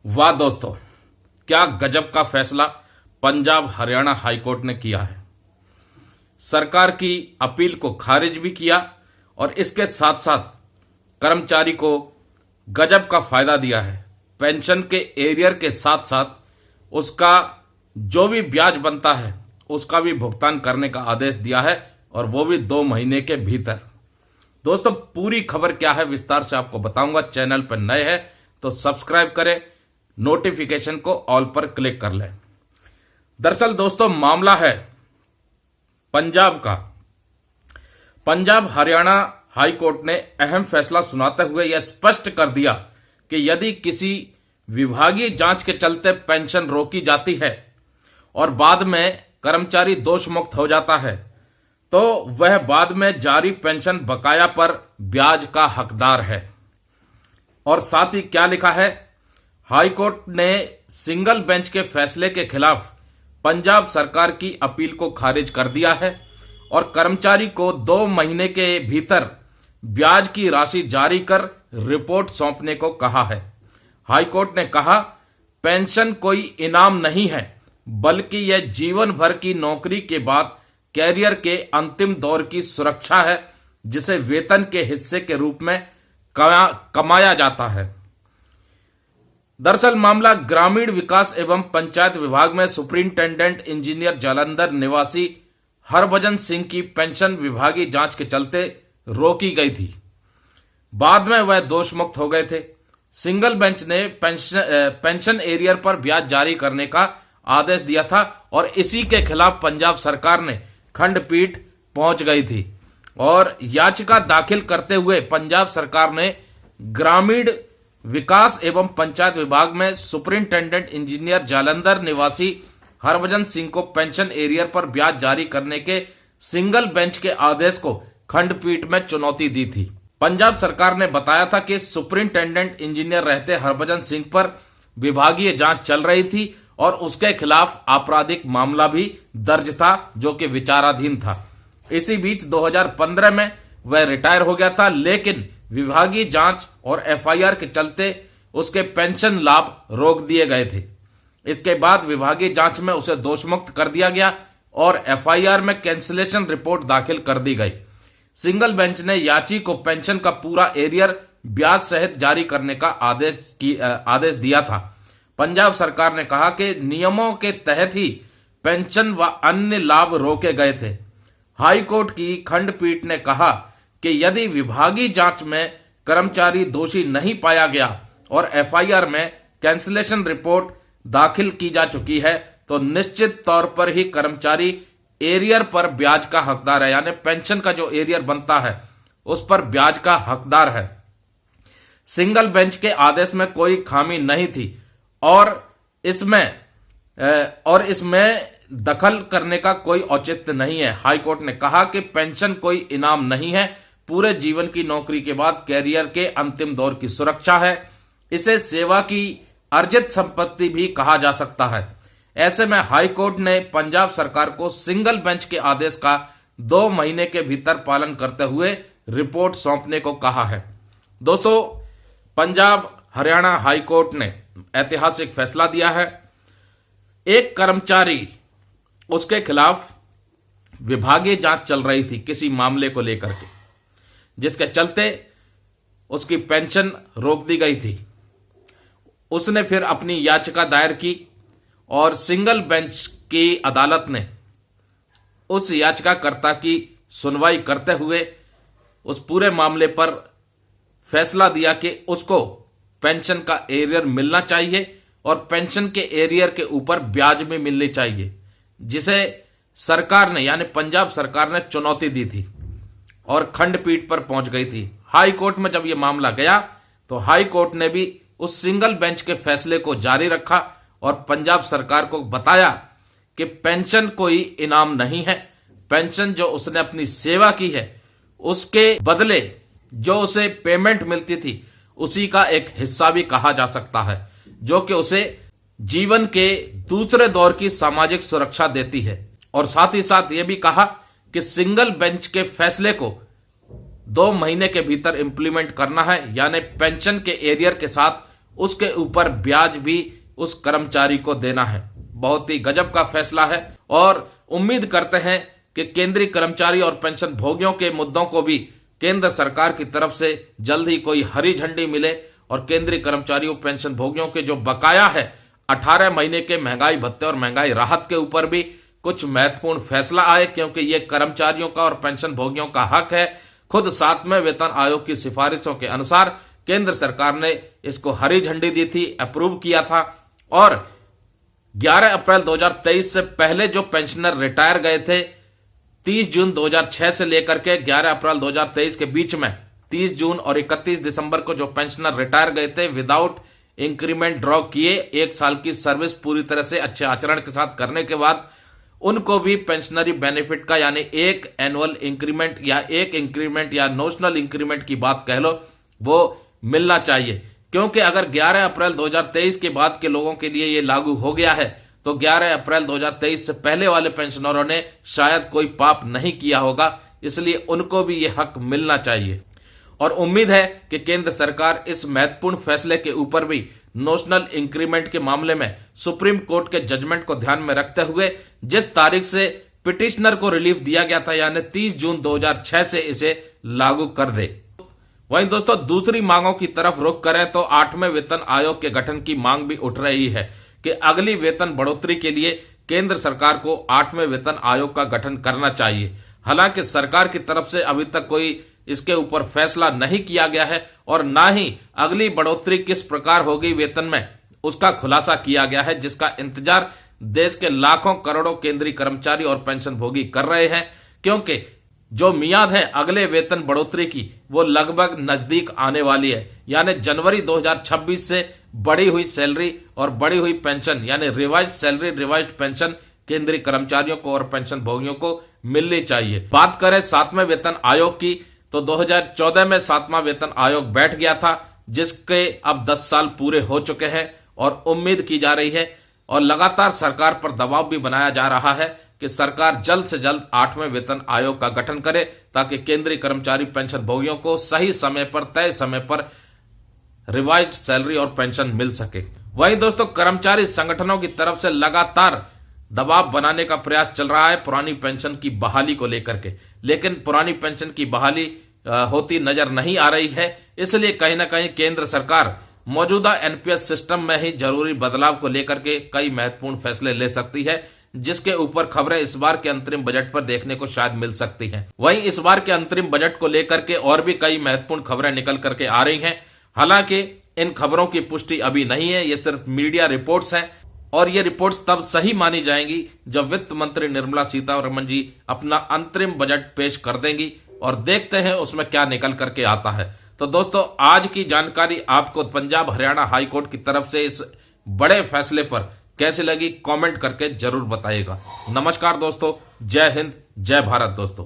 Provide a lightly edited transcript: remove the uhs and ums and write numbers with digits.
वाह दोस्तों, क्या गजब का फैसला पंजाब हरियाणा हाईकोर्ट ने किया है। सरकार की अपील को खारिज भी किया और इसके साथ साथ कर्मचारी को गजब का फायदा दिया है। पेंशन के एरियर के साथ साथ उसका जो भी ब्याज बनता है उसका भी भुगतान करने का आदेश दिया है, और वो भी 2 महीने के भीतर। दोस्तों, पूरी खबर क्या है विस्तार से आपको बताऊंगा। चैनल पर नए हैं तो सब्सक्राइब करें, नोटिफिकेशन को ऑल पर क्लिक कर लें। दरअसल दोस्तों, मामला है पंजाब का। पंजाब हरियाणा हाई कोर्ट ने अहम फैसला सुनाते हुए यह स्पष्ट कर दिया कि यदि किसी विभागीय जांच के चलते पेंशन रोकी जाती है और बाद में कर्मचारी दोष मुक्त हो जाता है तो वह बाद में जारी पेंशन बकाया पर ब्याज का हकदार है। और साथ ही क्या लिखा है, हाईकोर्ट ने सिंगल बेंच के फैसले के खिलाफ पंजाब सरकार की अपील को खारिज कर दिया है और कर्मचारी को 2 महीने के भीतर ब्याज की राशि जारी कर रिपोर्ट सौंपने को कहा है। हाईकोर्ट ने कहा, पेंशन कोई इनाम नहीं है बल्कि यह जीवन भर की नौकरी के बाद कैरियर के अंतिम दौर की सुरक्षा है जिसे वेतन के हिस्से के रूप में कमाया जाता है। दरअसल मामला ग्रामीण विकास एवं पंचायत विभाग में सुपरिंटेंडेंट इंजीनियर जालंधर निवासी हरभजन सिंह की पेंशन विभागीय जांच के चलते रोकी गई थी। बाद में वह दोष मुक्त हो गए थे। सिंगल बेंच ने पेंशन एरियर पर ब्याज जारी करने का आदेश दिया था और इसी के खिलाफ पंजाब सरकार ने खंडपीठ पहुंच गई थी और याचिका दाखिल करते हुए पंजाब सरकार ने ग्रामीण विकास एवं पंचायत विभाग में सुपरिंटेंडेंट इंजीनियर जालंधर निवासी हरभजन सिंह को पेंशन एरियर पर ब्याज जारी करने के सिंगल बेंच के आदेश को खंडपीठ में चुनौती दी थी। पंजाब सरकार ने बताया था कि सुपरिंटेंडेंट इंजीनियर रहते हरभजन सिंह पर विभागीय जांच चल रही थी और उसके खिलाफ आपराधिक मामला भी दर्ज था जो कि विचाराधीन था। इसी बीच 2015 में वह रिटायर हो गया था, लेकिन विभागीय जांच और एफआईआर के चलते उसके पेंशन लाभ रोक दिए गए थे। इसके बाद विभागीय जांच में उसे दोषमुक्त कर दिया गया और एफआईआर में कैंसिलेशन रिपोर्ट दाखिल कर दी गई। सिंगल बेंच ने याची को पेंशन का पूरा एरियर ब्याज सहित जारी करने का आदेश दिया था। पंजाब सरकार ने कहा कि नियमों के तहत ही पेंशन व अन्य लाभ रोके गए थे। हाई कोर्ट की खंडपीठ ने कहा कि यदि विभागीय जांच में कर्मचारी दोषी नहीं पाया गया और एफआईआर में कैंसिलेशन रिपोर्ट दाखिल की जा चुकी है तो निश्चित तौर पर ही कर्मचारी एरियर पर ब्याज का हकदार है, यानी पेंशन का जो एरियर बनता है उस पर ब्याज का हकदार है। सिंगल बेंच के आदेश में कोई खामी नहीं थी और इसमें दखल करने का कोई औचित्य नहीं है। हाईकोर्ट ने कहा कि पेंशन कोई इनाम नहीं है, पूरे जीवन की नौकरी के बाद कैरियर के अंतिम दौर की सुरक्षा है। इसे सेवा की अर्जित संपत्ति भी कहा जा सकता है। ऐसे में हाईकोर्ट ने पंजाब सरकार को सिंगल बेंच के आदेश का 2 महीने के भीतर पालन करते हुए रिपोर्ट सौंपने को कहा है। दोस्तों, पंजाब हरियाणा हाईकोर्ट ने ऐतिहासिक फैसला दिया है। एक कर्मचारी, उसके खिलाफ विभागीय जांच चल रही थी किसी मामले को लेकर के, जिसके चलते उसकी पेंशन रोक दी गई थी। उसने फिर अपनी याचिका दायर की और सिंगल बेंच की अदालत ने उस याचिकाकर्ता की सुनवाई करते हुए उस पूरे मामले पर फैसला दिया कि उसको पेंशन का एरियर मिलना चाहिए और पेंशन के एरियर के ऊपर ब्याज भी मिलनी चाहिए, जिसे सरकार ने यानी पंजाब सरकार ने चुनौती दी थी और खंडपीठ पर पहुंच गई थी। हाई कोर्ट में जब यह मामला गया तो हाई कोर्ट ने भी उस सिंगल बेंच के फैसले को जारी रखा और पंजाब सरकार को बताया कि पेंशन कोई इनाम नहीं है, पेंशन जो उसने अपनी सेवा की है उसके बदले जो उसे पेमेंट मिलती थी उसी का एक हिस्सा भी कहा जा सकता है, जो कि उसे जीवन के दूसरे दौर की सामाजिक सुरक्षा देती है। और साथ ही साथ यह भी कहा कि सिंगल बेंच के फैसले को 2 महीने के भीतर इंप्लीमेंट करना है, यानी पेंशन के एरियर के साथ उसके ऊपर ब्याज भी उस कर्मचारी को देना है। बहुत ही गजब का फैसला है और उम्मीद करते हैं कि केंद्रीय कर्मचारी और पेंशन भोगियों के मुद्दों को भी केंद्र सरकार की तरफ से जल्द ही कोई हरी झंडी मिले और केंद्रीय कर्मचारियों पेंशन भोगियों के जो बकाया है 18 महीने के महंगाई भत्ते और महंगाई राहत के ऊपर भी कुछ महत्वपूर्ण फैसला आए, क्योंकि ये कर्मचारियों का और पेंशन भोगियों का हक है। खुद 7वें वेतन आयोग की सिफारिशों के अनुसार केंद्र सरकार ने इसको हरी झंडी दी थी, अप्रूव किया था और 11 अप्रैल 2023 से पहले जो पेंशनर रिटायर गए थे 30 जून 2006 से लेकर के 11 अप्रैल 2023 के बीच में 30 जून और 31 दिसंबर को जो पेंशनर रिटायर गए थे विदाउट इंक्रीमेंट ड्रॉ किए, 1 साल की सर्विस पूरी तरह से अच्छे आचरण के साथ करने के बाद उनको भी पेंशनरी बेनिफिट का यानी एक एनुअल इंक्रीमेंट या एक इंक्रीमेंट या नोशनल इंक्रीमेंट की बात कह लो वो मिलना चाहिए। क्योंकि अगर 11 अप्रैल 2023 के बाद के लोगों के लिए ये लागू हो गया है तो 11 अप्रैल 2023 से पहले वाले पेंशनरों ने शायद कोई पाप नहीं किया होगा, इसलिए उनको भी ये हक मिलना चाहिए। और उम्मीद है कि केंद्र सरकार इस महत्वपूर्ण फैसले के ऊपर भी नोशनल इंक्रीमेंट के मामले में सुप्रीम कोर्ट के जजमेंट को ध्यान में रखते हुए जिस तारीख से पिटिशनर को रिलीफ दिया गया था यानी 30 जून 2006 से इसे लागू कर दे। वहीं दोस्तों दूसरी मांगों की तरफ रुख करें तो 8वें वेतन आयोग के गठन की मांग भी उठ रही है कि अगली वेतन बढ़ोतरी के लिए केंद्र सरकार को 8वें वेतन आयोग का गठन करना चाहिए। हालांकि सरकार की तरफ से अभी तक कोई इसके ऊपर फैसला नहीं किया गया है और ना ही अगली बढ़ोतरी किस प्रकार होगी वेतन में उसका खुलासा किया गया है, जिसका इंतजार देश के लाखों करोड़ों केंद्रीय कर्मचारी और पेंशन भोगी कर रहे हैं। क्योंकि जो मियाद है अगले वेतन बढ़ोतरी की वो लगभग नजदीक आने वाली है, यानी जनवरी 2026 से बढ़ी हुई सैलरी और बढ़ी हुई पेंशन यानी रिवाइज सैलरी रिवाइज पेंशन केंद्रीय कर्मचारियों को और पेंशन भोगियों को मिलनी चाहिए। बात करें 7वें वेतन आयोग की तो 2014 में 7वां वेतन आयोग बैठ गया था, जिसके अब 10 साल पूरे हो चुके हैं और उम्मीद की जा रही है और लगातार सरकार पर दबाव भी बनाया जा रहा है कि सरकार जल्द से जल्द 8वें वेतन आयोग का गठन करे ताकि केंद्रीय कर्मचारी पेंशन भोगियों को सही समय पर तय समय पर रिवाइज्ड सैलरी और पेंशन मिल सके। वहीं दोस्तों कर्मचारी संगठनों की तरफ से लगातार दबाव बनाने का प्रयास चल रहा है पुरानी पेंशन की बहाली को लेकर के, लेकिन पुरानी पेंशन की बहाली होती नजर नहीं आ रही है। इसलिए कहीं ना कहीं केंद्र सरकार मौजूदा एनपीएस सिस्टम में ही जरूरी बदलाव को लेकर के कई महत्वपूर्ण फैसले ले सकती है, जिसके ऊपर खबरें इस बार के अंतरिम बजट पर देखने को शायद मिल सकती हैं। वहीं इस बार के अंतरिम बजट को लेकर के और भी कई महत्वपूर्ण खबरें निकल करके आ रही हैं। हालांकि इन खबरों की पुष्टि अभी नहीं है, ये सिर्फ मीडिया रिपोर्ट्स हैं और ये रिपोर्ट्स तब सही मानी जाएंगी जब वित्त मंत्री निर्मला सीतारमण जी अपना अंतरिम बजट पेश कर देंगी और देखते हैं उसमें क्या निकल करके आता है। तो दोस्तों आज की जानकारी आपको पंजाब हरियाणा हाई कोर्ट की तरफ से इस बड़े फैसले पर कैसे लगी कमेंट करके जरूर बताइएगा। नमस्कार दोस्तों, जय हिंद, जय भारत दोस्तों।